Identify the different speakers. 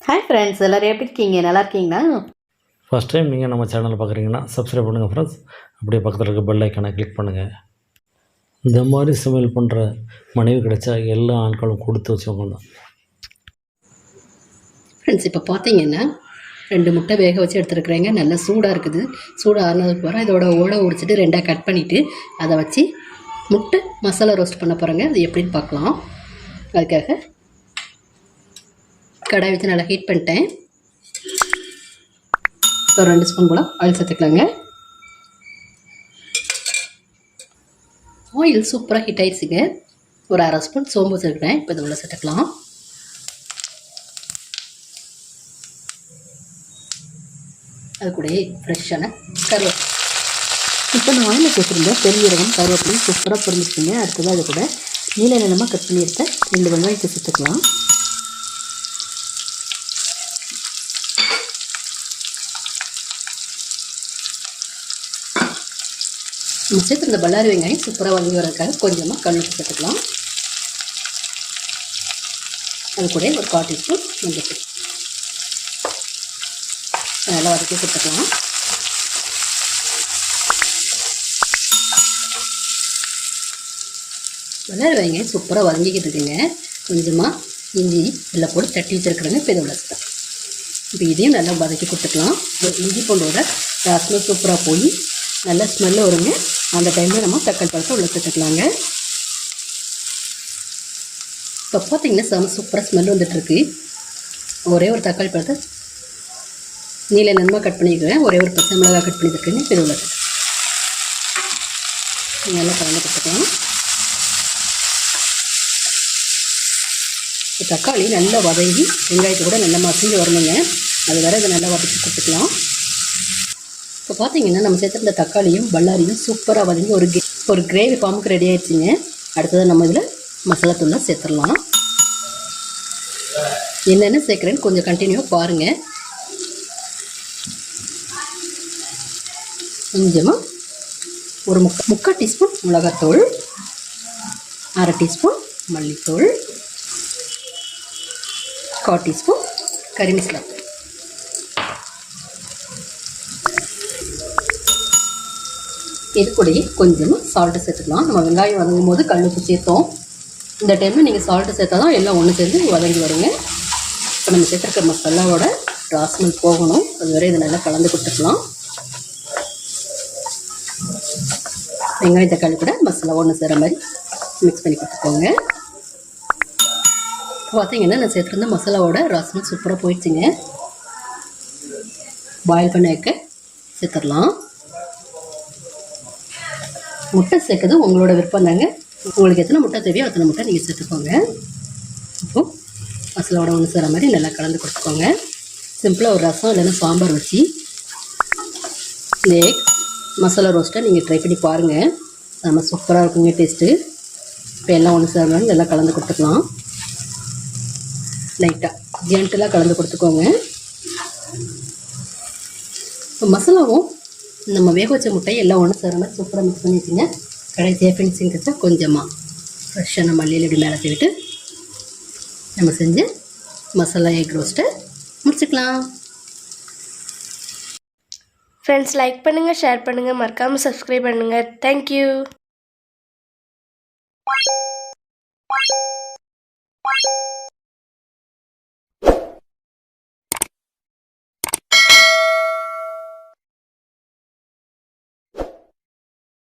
Speaker 1: Hi friends, எல்லோரும் எப்படி இருக்கீங்க? நல்லா இருக்கீங்களா?
Speaker 2: ஃபஸ்ட் டைம் நீங்கள் நம்ம சேனலை பார்க்குறீங்கன்னா சப்ஸ்கிரைப் பண்ணுங்கள் ஃப்ரெண்ட்ஸ். அப்படியே பக்கத்தில் இருக்க பெல் ஐக்கானை கிளிக் பண்ணுங்கள். இந்த மாதிரி சமையல் பண்ணுற மனைவி கிடைச்சா எல்லா ஆட்களும் கொடுத்து வச்சவங்க தான்.
Speaker 1: ஃப்ரெண்ட்ஸ், இப்போ பார்த்தீங்கன்னா 2 முட்டை வேக வச்சு எடுத்துருக்குறேங்க. நல்லா சூடாக இருக்குது. சூடாக ஆனதுக்கு போகிறேன். இதோட ஓடை உடிச்சிட்டு 2ஆக கட் பண்ணிவிட்டு அதை வச்சு முட்டை மசாலா ரோஸ்ட் பண்ண போகிறேங்க. அது எப்படின்னு பார்க்கலாம். அதுக்காக கடாய் வச்சு நல்லா ஹீட் பண்ணிட்டேன். ஒரு 2 ஸ்பூன் போல் ஆயில் சேர்த்துக்கலாங்க. ஆயில் சூப்பராக ஹீட் ஆயிடுச்சுங்க. ஒரு 1/2 ஸ்பூன் சோம்பு சேர்க்குறேன். இப்போ இது உள்ள சேர்த்துக்கலாம். அது கூட ஃப்ரெஷ்ஷான கருவேப்பிலை. இப்போ நான் ஆயில் சேர்த்துருந்தேன். பெருஞ்சீரகம் கருவேப்பிலை சூப்பராக பொரிஞ்சிருக்குங்க. அடுத்தது அது கூட நீல நிலமாக கட் பண்ணி எடுத்த 2 வெங்காயத்தை சேர்த்துக்கலாம். நம்ம சேர்த்துருந்த பல்லாரி வெங்காயம் சூப்பராக வதங்கி வரதுக்காக கொஞ்சமாக கல்லுப்பு சேர்த்துக்கலாம். அது கூட ஒரு 1/4 டீஸ்பூன் மஞ்சள் நல்லா வதக்கி சேர்த்துக்கலாம். பல்லாரி வெங்காயம் சூப்பராக வதங்கிக்கிட்டு இருக்குங்க. கொஞ்சமாக இஞ்சி எல்லாம் போட்டு தட்டி வச்சுருக்குறேங்க. இப்போ இதை உள்ள சேர்த்து இப்போ இதையும் நல்லா வதக்கி கொடுத்துக்கலாம். இஞ்சி பூண்டோட வாசனை சூப்பராக போய் நல்லா ஸ்மெல்லு வருங்க. அந்த டைமில் நம்ம தக்காளி பழத்தை உள்ள சேர்த்துக்கலாங்க. இப்போ பார்த்தீங்கன்னா சூப்பராக ஸ்மெல் வந்துட்டுருக்கு. ஒரே ஒரு தக்காளி பழத்தை நீல நன்மை கட் பண்ணிக்கிறேன். ஒரே ஒரு பச்சை மிளகாய் கட் பண்ணியிருக்கேங்க. இப்போ உள்ள நல்லா கலந்து கொடுத்துக்கலாம். இப்போ தக்காளி நல்லா வதங்கி வெங்காயத்தை கூட நல்லா மசிஞ்சு வரணுங்க. அது வரை இதை நல்லா வதக்கி கொடுத்துக்கலாம். இப்போ பார்த்தீங்கன்னா நம்ம சேர்த்துருந்த தக்காளியும் பல்லாரியும் சூப்பராக வதங்கி ஒரு கிரேவி ஃபார்முக்கு ரெடி ஆகிடுச்சிங்க. அடுத்தது நம்ம இதில் மசாலா தூளை சேர்த்துடலாம். என்னென்ன சேர்க்குறேன்னு கொஞ்சம் கண்டினியூவாக பாருங்கள். கொஞ்சமாக ஒரு முக்கால் டீஸ்பூன் மிளகாத்தூள், 1/2 டீஸ்பூன் மல்லித்தூள், 1/4 டீஸ்பூன் கறி மசாலா. இது கூடயே கொஞ்சமாக சால்ட்டு சேர்த்துக்கலாம். நம்ம வெங்காயம் வதங்கும் போது கல்லுப்பு சேர்த்தோம். இந்த டைமில் நீங்கள் சால்ட்டு சேர்த்தா தான் எல்லாம் ஒன்று சேர்ந்து வதங்கி வருங்க. இப்போ நம்ம சேர்த்துருக்க மசாலாவோட ராஸ்மல் போகணும். அதுவரை இதை நல்லா கலந்து கொடுத்துக்கலாம். வெங்காயம் தக்காளி கூட மசாலா ஒன்று சேர மாதிரி மிக்ஸ் பண்ணி கொடுத்துக்கோங்க. இப்போ பார்த்தீங்கன்னா நான் சேர்த்துருந்த மசாலாவோட ராஸ்மல் சூப்பராக போயிடுச்சுங்க. பாயில் பண்ண வைக்க சேர்த்துடலாம். முட்டை சேர்க்குறது உங்களோட விருப்பம் தாங்க. உங்களுக்கு எத்தனை முட்டை தேவையோ அத்தனை முட்டை நீங்கள் சேர்த்துக்கோங்க. இப்போது மசாலாவோட ஒன்று சேர மாதிரி நல்லா கலந்து கொடுத்துக்கோங்க. சிம்பிளாக ஒரு ரசம் இல்லைன்னா சாம்பார் வச்சு இந்த மசாலா ரோஸ்ட்டை நீங்கள் ட்ரை பண்ணி பாருங்கள். நம்ம சூப்பராக இருக்குங்க டேஸ்ட்டு. இப்போ எல்லாம் ஒன்று சேர மாதிரி நல்லா கலந்து கொடுத்துக்கலாம். லைட்டாக ஜென்டலாக கலந்து கொடுத்துக்கோங்க. இப்போ மசாலாவும் நம்ம வேக வச்ச முட்டையை எல்லாம் ஒன்று சேர மாதிரி சூப்பராக மிக்ஸ் பண்ணி வச்சுங்க. கடைசியாக ஃபினிஷிங் வச்சா கொஞ்சமாக ஃப்ரெஷ்ஷான மல்லியில் இப்படி மேலே தூவிட்டு நம்ம செஞ்சு மசாலா எக் ரோஸ்ட்டை முடிச்சுக்கலாம்.
Speaker 3: ஃப்ரெண்ட்ஸ், லைக் பண்ணுங்கள், ஷேர் பண்ணுங்கள், மறக்காமல் சப்ஸ்கிரைப் பண்ணுங்கள். தேங்க்யூ.